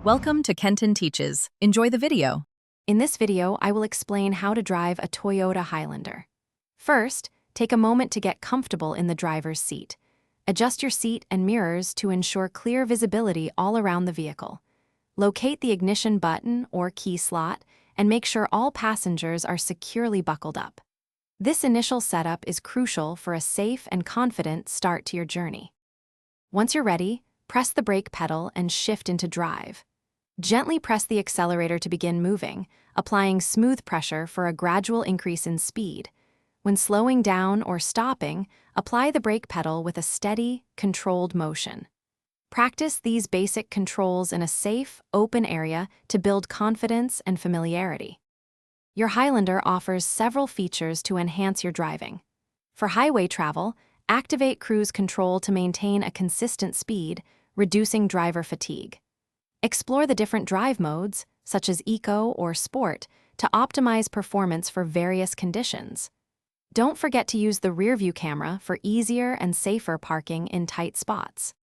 Welcome to Kenton Teaches. Enjoy the video. In this video, I will explain how to drive a Toyota Highlander. First, take a moment to get comfortable in the driver's seat. Adjust your seat and mirrors to ensure clear visibility all around the vehicle. Locate the ignition button or key slot and make sure all passengers are securely buckled up. This initial setup is crucial for a safe and confident start to your journey. Once you're ready, press the brake pedal and shift into drive. Gently press the accelerator to begin moving, applying smooth pressure for a gradual increase in speed. When slowing down or stopping, apply the brake pedal with a steady, controlled motion. Practice these basic controls in a safe, open area to build confidence and familiarity. Your Highlander offers several features to enhance your driving. For highway travel, activate cruise control to maintain a consistent speed, reducing driver fatigue. Explore the different drive modes, such as Eco or Sport, to optimize performance for various conditions. Don't forget to use the rearview camera for easier and safer parking in tight spots.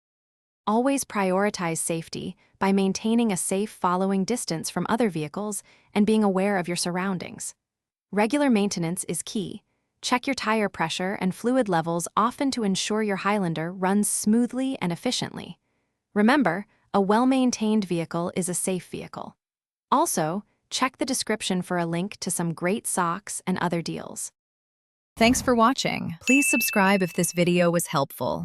Always prioritize safety by maintaining a safe following distance from other vehicles and being aware of your surroundings. Regular maintenance is key. Check your tire pressure and fluid levels often to ensure your Highlander runs smoothly and efficiently. Remember, a well-maintained vehicle is a safe vehicle. Also, check the description for a link to some great socks and other deals. Thanks for watching. Please subscribe if this video was helpful.